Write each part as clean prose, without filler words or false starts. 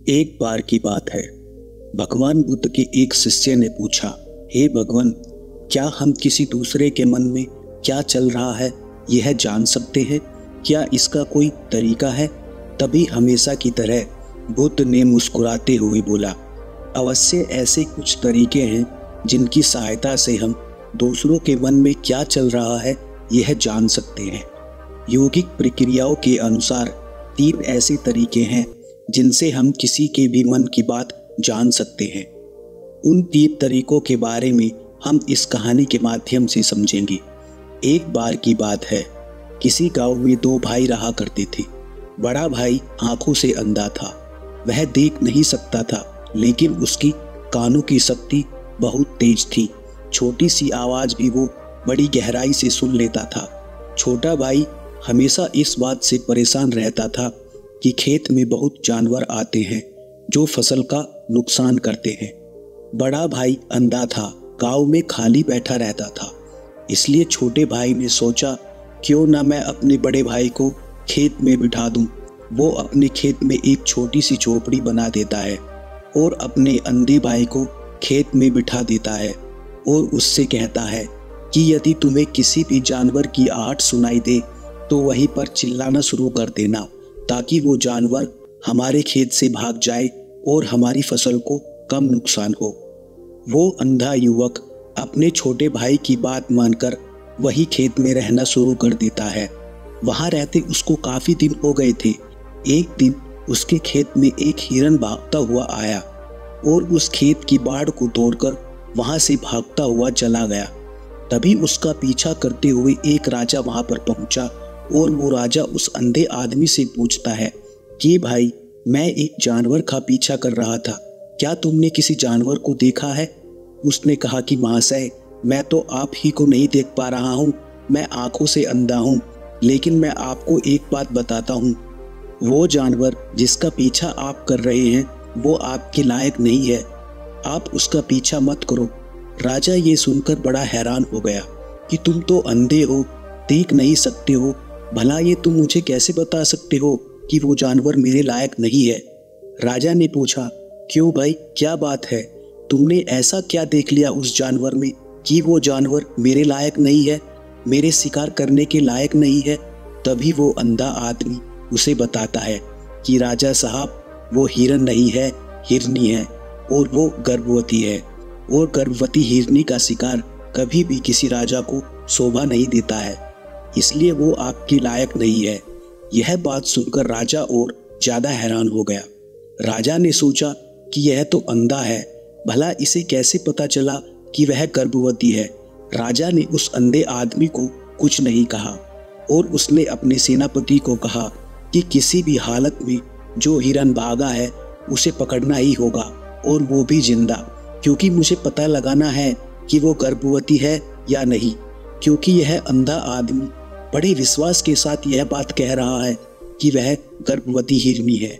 एक बार की बात है। भगवान बुद्ध के एक शिष्य ने पूछा, हे भगवान, क्या हम किसी दूसरे के मन में क्या चल रहा है यह जान सकते हैं? क्या इसका कोई तरीका है? तभी हमेशा की तरह बुद्ध ने मुस्कुराते हुए बोला, अवश्य ऐसे कुछ तरीके हैं जिनकी सहायता से हम दूसरों के मन में क्या चल रहा है यह जान सकते हैं। योगिक प्रक्रियाओं के अनुसार 3 ऐसे तरीके हैं जिनसे हम किसी के भी मन की बात जान सकते हैं। उन 3 तरीकों के बारे में हम इस कहानी के माध्यम से समझेंगे। एक बार की बात है, किसी गांव में 2 भाई रहा करते थे। बड़ा भाई आंखों से अंधा था, वह देख नहीं सकता था, लेकिन उसकी कानों की शक्ति बहुत तेज थी। छोटी सी आवाज भी वो बड़ी गहराई से सुन लेता था। छोटा भाई हमेशा इस बात से परेशान रहता था कि खेत में बहुत जानवर आते हैं जो फसल का नुकसान करते हैं। बड़ा भाई अंधा था, गांव में खाली बैठा रहता था, इसलिए छोटे भाई ने सोचा, क्यों ना मैं अपने बड़े भाई को खेत में बिठा दूं। वो अपने खेत में एक छोटी सी झोपड़ी बना देता है और अपने अंधे भाई को खेत में बिठा देता है और उससे कहता है कि यदि तुम्हें किसी भी जानवर की आहट सुनाई दे तो वहीं पर चिल्लाना शुरू कर देना, ताकि वो जानवर हमारे खेत से भाग जाए और हमारी फसल को कम नुकसान हो। वो अंधा युवक अपने छोटे भाई की बात मानकर वही खेत में रहना शुरू कर देता है। वहां रहते उसको काफी दिन हो गए थे। एक दिन उसके खेत में एक हिरन भागता हुआ आया और उस खेत की बाड़ को तोड़कर वहां से भागता हुआ चला गया। तभी उसका पीछा करते हुए एक राजा वहां पर पहुंचा और वो राजा उस अंधे आदमी से पूछता है कि भाई, मैं एक जानवर का पीछा कर रहा था, क्या तुमने किसी जानवर को देखा है? उसने कहा कि महाशय, मैं तो आप ही को नहीं देख पा रहा हूँ, मैं आंखों से अंधा हूँ, लेकिन मैं आपको एक बात बताता हूँ, वो जानवर जिसका पीछा आप कर रहे हैं वो आपके लायक नहीं है, आप उसका पीछा मत करो। राजा ये सुनकर बड़ा हैरान हो गया कि तुम तो अंधे हो, देख नहीं सकते हो, भला ये तुम मुझे कैसे बता सकते हो कि वो जानवर मेरे लायक नहीं है? राजा ने पूछा, क्यों भाई, क्या बात है? तुमने ऐसा क्या देख लिया उस जानवर में कि वो जानवर मेरे लायक नहीं है, मेरे शिकार करने के लायक नहीं है? तभी वो अंधा आदमी उसे बताता है कि राजा साहब, वो हिरन नहीं है, हिरनी है, और वो गर्भवती है, और गर्भवती हिरनी का शिकार कभी भी किसी राजा को शोभा नहीं देता है, इसलिए वो आपके लायक नहीं है। यह बात सुनकर राजा और ज्यादा हैरान हो गया। राजा ने सोचा कि यह तो अंधा है, भला इसे कैसे पता चला कि वह गर्भवती है? राजा ने उस अंधे आदमी को कुछ नहीं कहा और उसने अपने सेनापति को कहा कि किसी भी हालत में जो हिरन भागा है उसे पकड़ना ही होगा, और वो भी जिंदा, क्योंकि मुझे पता लगाना है कि वो गर्भवती है या नहीं। क्योंकि यह अंधा आदमी बड़े विश्वास के साथ यह बात कह रहा है कि वह गर्भवती हिरनी है।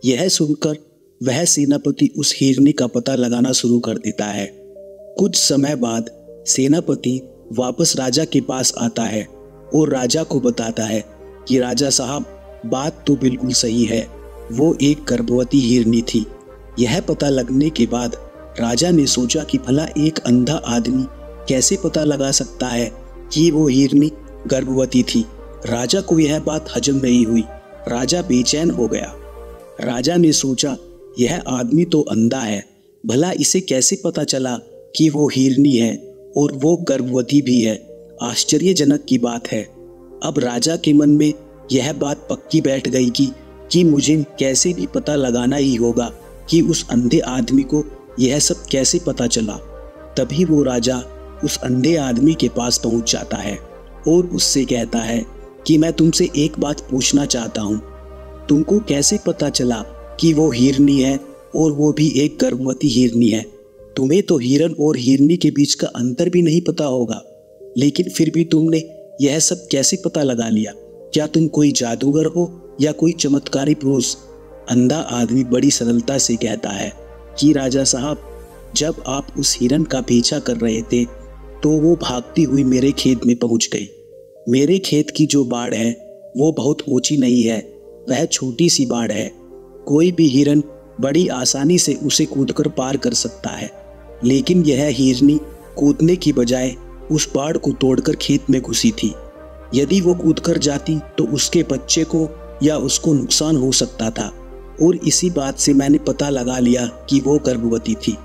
यह सुनकर वह सेनापति उस हिरनी का पता लगाना शुरू कर देता है। कुछ समय बाद सेनापति वापस राजा के पास आता है और राजा को बताता है कि राजा साहब, बात तो बिल्कुल सही है, वो एक गर्भवती हिरनी थी। यह पता लगने के बाद राजा ने सोचा कि भला एक अंधा आदमी कैसे पता लगा सकता है कि वो हिरनी गर्भवती थी। राजा को यह बात हजम नहीं हुई, राजा बेचैन हो गया। राजा ने सोचा, यह आदमी तो अंधा है, भला इसे कैसे पता चला कि वो हिरनी है और वो गर्भवती भी है? आश्चर्यजनक की बात है। अब राजा के मन में यह बात पक्की बैठ गई कि मुझे कैसे भी पता लगाना ही होगा कि उस अंधे आदमी को यह सब कैसे पता चला। तभी वो राजा उस अंधे आदमी के पास पहुंच जाता है और उससे कहता है कि मैं तुमसे एक बात पूछना चाहता हूँ, तुमको कैसे पता चला कि वो हिरनी है और वो भी एक गर्भवती हिरनी है? तुम्हें तो हिरन और हिरनी के बीच का अंतर भी नहीं पता होगा, लेकिन फिर भी तुमने यह सब कैसे पता लगा लिया? क्या तुम कोई जादूगर हो या कोई चमत्कारी पुरुष? अंधा आदमी बड़ी सरलता से कहता है कि राजा साहब, जब आप उस हिरन का पीछा कर रहे थे तो वो भागती हुई मेरे खेत में पहुंच गई। मेरे खेत की जो बाड़ है वो बहुत ऊंची नहीं है, वह छोटी सी बाड़ है। कोई भी हिरन बड़ी आसानी से उसे कूदकर पार कर सकता है। लेकिन यह हिरनी कूदने की बजाय उस पहाड़ को तोड़कर खेत में घुसी थी। यदि वो कूदकर जाती तो उसके बच्चे को या उसको नुकसान हो सकता था, और इसी बात से मैंने पता लगा लिया कि वो गर्भवती थी।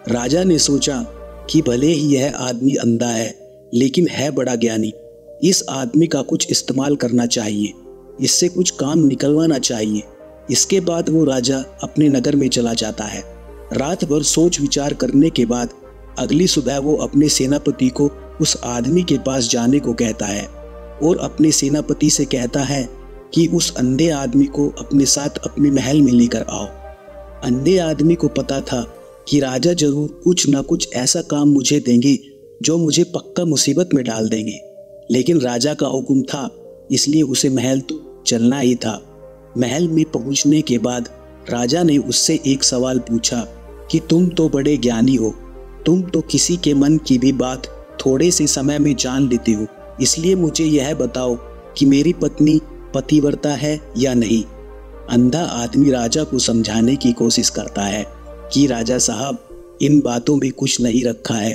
राजा ने सोचा कि भले ही यह आदमी अंधा है, लेकिन है बड़ा ज्ञानी। इस आदमी का कुछ इस्तेमाल करना चाहिए, इससे कुछ काम निकलवाना चाहिए। इसके बाद वो राजा अपने नगर में चला जाता है। रात भर सोच विचार करने के बाद अगली सुबह वो अपने सेनापति को उस आदमी के पास जाने को कहता है और अपने सेनापति से कहता है कि उस अंधे आदमी को अपने साथ अपने महल में लेकर आओ। अंधे आदमी को पता था कि राजा जरूर कुछ ना कुछ ऐसा काम मुझे देंगे जो मुझे पक्का मुसीबत में डाल देंगे, लेकिन राजा का हुक्म था, इसलिए उसे महल तो चलना ही था। महल में पहुंचने के बाद राजा ने उससे एक सवाल पूछा कि तुम तो बड़े ज्ञानी हो, तुम तो किसी के मन की भी बात थोड़े से समय में जान लेते हो, इसलिए मुझे यह बताओ कि मेरी पत्नी पतिव्रता है या नहीं। अंधा आदमी राजा को समझाने की कोशिश करता है कि राजा साहब, इन बातों में कुछ नहीं रखा है।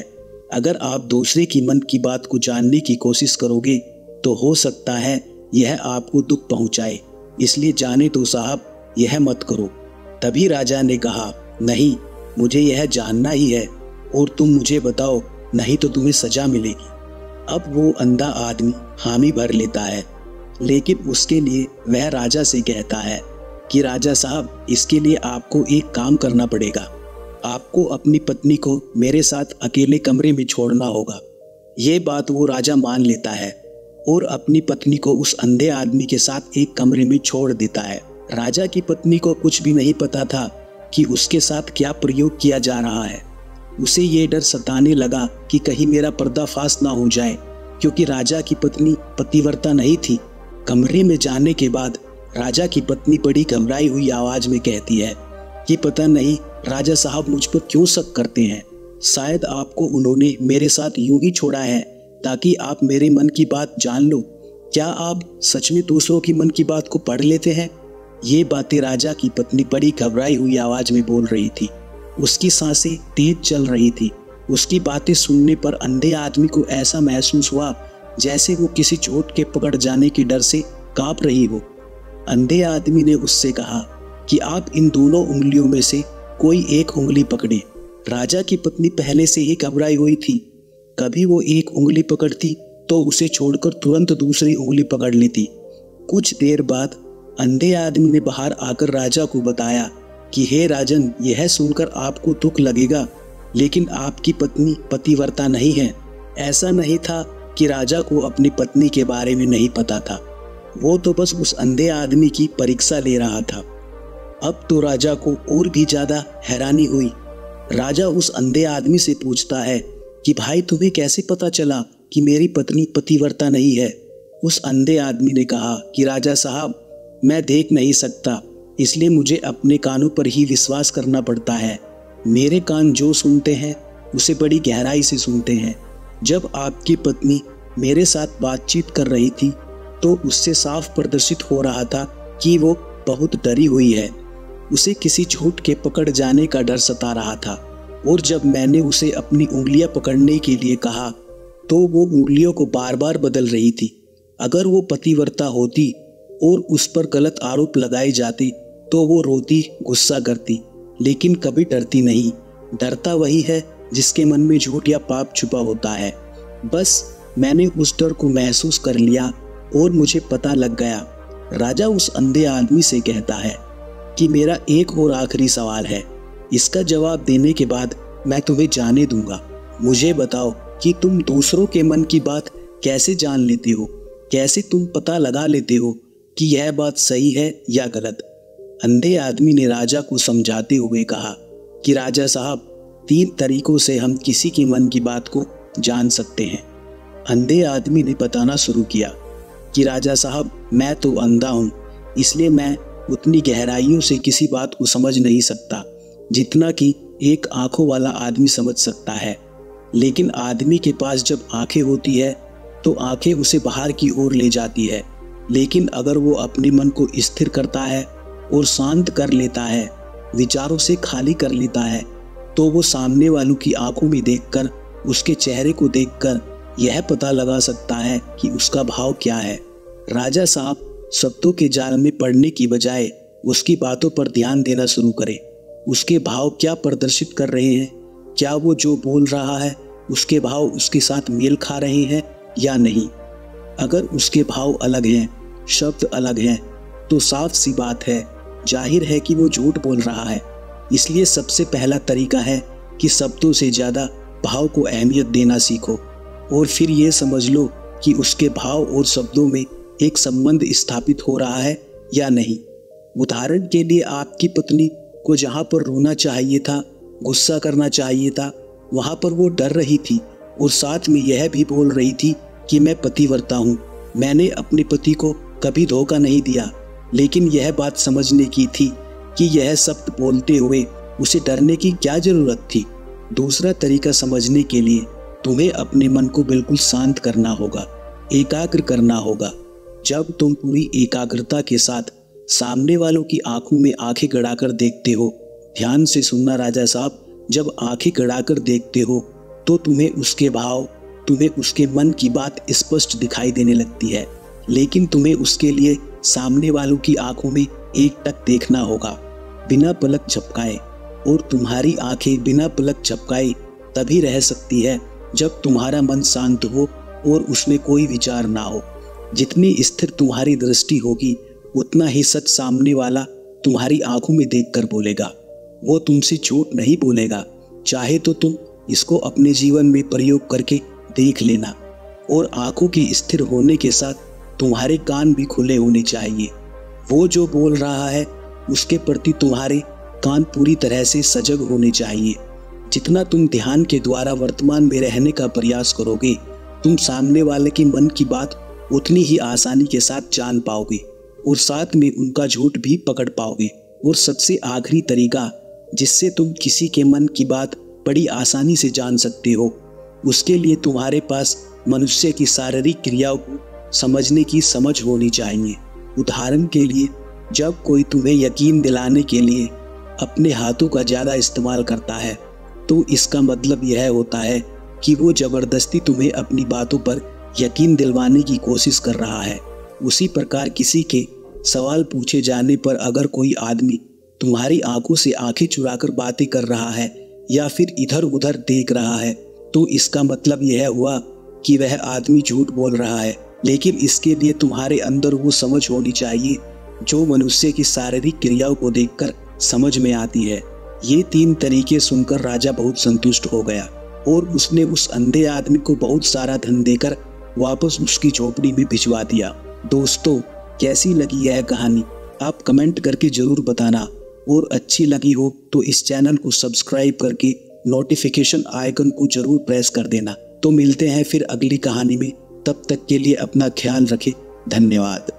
अगर आप दूसरे की मन की बात को जानने की कोशिश करोगे तो हो सकता है यह आपको दुख पहुंचाए, इसलिए जाने तो साहब, यह मत करो। तभी राजा ने कहा, नहीं, मुझे यह जानना ही है और तुम मुझे बताओ, नहीं तो तुम्हें सजा मिलेगी। अब वो अंधा आदमी हामी भर लेता है, लेकिन उसके लिए वह राजा से कहता है कि राजा साहब, इसके लिए आपको एक काम करना पड़ेगा। आपको अपनी पत्नी को मेरे साथ अकेले कमरे में छोड़ना होगा। ये बात वो राजा मान लेता है और अपनी पत्नी को उस अंधे आदमी के साथ एक कमरे में छोड़ देता है। राजा की पत्नी को कुछ भी नहीं पता था कि उसके साथ क्या प्रयोग किया जा रहा है। उसे ये डर सताने लगा कि कहीं मेरा पर्दाफाश ना हो जाए, क्योंकि राजा की पत्नी पतिव्रता नहीं थी। कमरे में जाने के बाद राजा की पत्नी बड़ी घबराई हुई आवाज में कहती है कि पता नहीं राजा साहब मुझ पर क्यों शक करते हैं। शायद आपको उन्होंने मेरे साथ यूं ही छोड़ा है ताकि आप मेरे मन की बात जान लो। क्या आप सच में दूसरों की मन की बात को पढ़ लेते हैं? ये बातें राजा की पत्नी बड़ी घबराई हुई आवाज में बोल रही थी। उसकी सांसें तेज चल रही थी। उसकी बातें सुनने पर अंधे आदमी को ऐसा महसूस हुआ जैसे वो किसी चोट के पकड़ जाने के डर से कांप रही हो। अंधे आदमी ने उससे कहा कि आप इन दोनों उंगलियों में से कोई एक उंगली पकड़े। राजा की पत्नी पहले से ही घबराई हुई थी। कभी वो एक उंगली पकड़ती तो उसे छोड़कर तुरंत दूसरी उंगली पकड़ लेती। कुछ देर बाद अंधे आदमी ने बाहर आकर राजा को बताया कि हे राजन, यह सुनकर आपको दुख लगेगा, लेकिन आपकी पत्नी पतिव्रता नहीं है। ऐसा नहीं था कि राजा को अपनी पत्नी के बारे में नहीं पता था, वो तो बस उस अंधे आदमी की परीक्षा ले रहा था। अब तो राजा को और भी ज्यादा हैरानी हुई। राजा उस अंधे आदमी से पूछता है कि भाई, तुम्हें कैसे पता चला कि मेरी पत्नी पतिव्रता नहीं है? उस अंधे आदमी ने कहा कि राजा साहब, मैं देख नहीं सकता, इसलिए मुझे अपने कानों पर ही विश्वास करना पड़ता है। मेरे कान जो सुनते हैं उसे बड़ी गहराई से सुनते हैं। जब आपकी पत्नी मेरे साथ बातचीत कर रही थी तो उससे साफ प्रदर्शित हो रहा था कि वो बहुत डरी हुई है। उसे किसी चोट के पकड़ जाने का डर सता रहा था, और जब मैंने उसे अपनी उंगलियां पकड़ने के लिए कहा तो वो उंगलियों को बार बार बदल रही थी। अगर वो पतिव्रता होती और उस पर गलत आरोप लगाए जाते तो वो रोती, गुस्सा करती, लेकिन कभी डरती नहीं। डरता वही है जिसके मन में झूठ या पाप छुपा होता है। बस मैंने उस डर को महसूस कर लिया और मुझे पता लग गया। राजा उस अंधे आदमी से कहता है कि मेरा एक और आखिरी सवाल है, इसका जवाब देने के बाद मैं तुम्हें जाने दूंगा। मुझे बताओ कि तुम दूसरों के मन की बात कैसे जान लेते हो? कैसे तुम पता लगा लेते हो कि यह बात सही है या गलत? अंधे आदमी ने राजा को समझाते हुए कहा कि राजा साहब, 3 तरीकों से हम किसी के मन की बात को जान सकते हैं। अंधे आदमी ने बताना शुरू किया कि राजा साहब, मैं तो अंधा हूँ, इसलिए मैं उतनी गहराइयों से किसी बात को समझ नहीं सकता जितना कि एक आंखों वाला आदमी समझ सकता है। लेकिन आदमी के पास जब आंखें होती है तो आंखें उसे बाहर की ओर ले जाती है, लेकिन अगर वो अपने मन को स्थिर करता है और शांत कर लेता है विचारों से खाली कर लेता है तो वो सामने वालों की आंखों में देखकर, उसके चेहरे को देखकर यह पता लगा सकता है कि उसका भाव क्या है। राजा साहब शब्दों के जाल में पड़ने की बजाय उसकी बातों पर ध्यान देना शुरू करें। उसके भाव क्या प्रदर्शित कर रहे हैं, क्या वो जो बोल रहा है उसके भाव उसके साथ मेल खा रहे हैं या नहीं। अगर उसके भाव अलग हैं, शब्द अलग हैं, तो साफ सी बात है, जाहिर है कि वो झूठ बोल रहा है। इसलिए सबसे पहला तरीका है कि शब्दों से ज़्यादा भाव को अहमियत देना सीखो और फिर ये समझ लो कि उसके भाव और शब्दों में एक संबंध स्थापित हो रहा है या नहीं। उदाहरण के लिए आपकी पत्नी को जहाँ पर रोना चाहिए था, गुस्सा करना चाहिए था, वहाँ पर वो डर रही थी और साथ में यह भी बोल रही थी कि मैं पतिव्रता हूँ, मैंने अपने पति को कभी धोखा नहीं दिया। लेकिन यह बात समझने की थी कि यह शब्द बोलते हुए उसे डरने की क्या जरूरत थी। दूसरा तरीका समझने के लिए तुम्हें अपने मन को बिल्कुल शांत करना होगा, एकाग्र करना होगा। जब तुम पूरी एकाग्रता के साथ सामने वालों की आंखों में आंखें गड़ाकर देखते हो, ध्यान से सुनना राजा साहब, जब आंखें गड़ाकर देखते हो तो तुम्हें उसके भाव, तुम्हें उसके मन की बात स्पष्ट दिखाई देने लगती है। लेकिन तुम्हें उसके लिए सामने वालों की आंखों में एकटक देखना होगा, बिना पलक झपकाए। और तुम्हारी आंखें बिना पलक झपकाए तभी रह सकती है जब तुम्हारा मन शांत हो और उसमें कोई विचार ना हो। जितनी स्थिर तुम्हारी दृष्टि होगी उतना ही सच सामने वाला तुम्हारी आंखों में देखकर बोलेगा। वो तुमसे झूठ नहीं बोलेगा। चाहे तो तुम इसको अपने जीवन में प्रयोग करके देख लेना। और आंखों के स्थिर होने के साथ तुम्हारे कान भी खुले होने चाहिए। वो जो बोल रहा है उसके प्रति तुम्हारे कान पूरी तरह से सजग होने चाहिए। जितना तुम ध्यान के द्वारा वर्तमान में रहने का प्रयास करोगे, तुम सामने वाले के मन की बात उतनी ही आसानी के साथ जान पाओगे और साथ में उनका झूठ भी पकड़ पाओगे। और सबसे आखिरी तरीका जिससे तुम किसी के मन की बात बड़ी आसानी से जान सकते हो, उसके लिए तुम्हारे पास मनुष्य की शारीरिक क्रियाओं को समझने की समझ होनी चाहिए। उदाहरण के लिए, जब कोई तुम्हें यकीन दिलाने के लिए अपने हाथों का ज़्यादा इस्तेमाल करता है तो इसका मतलब यह होता है कि वो ज़बरदस्ती तुम्हें अपनी बातों पर यकीन दिलवाने की कोशिश कर रहा है। उसी प्रकार किसी के सवाल पूछे जाने पर अगर कोई आदमी तुम्हारी आंखों से आंखें चुराकर बातें कर रहा है या फिर इधर उधर देख रहा है तो इसका मतलब यह हुआ कि वह आदमी झूठ बोल रहा है। लेकिन इसके लिए तुम्हारे अंदर वो समझ होनी चाहिए जो मनुष्य की शारीरिक क्रियाओं को देखकर समझ में आती है। ये 3 तरीके सुनकर राजा बहुत संतुष्ट हो गया और उसने उस अंधे आदमी को बहुत सारा धन देकर वापस उसकी झोपड़ी में भिजवा दिया। दोस्तों, कैसी लगी यह कहानी आप कमेंट करके जरूर बताना और अच्छी लगी हो तो इस चैनल को सब्सक्राइब करके नोटिफिकेशन आइकन को जरूर प्रेस कर देना। तो मिलते हैं फिर अगली कहानी में, तब तक के लिए अपना ख्याल रखें। धन्यवाद।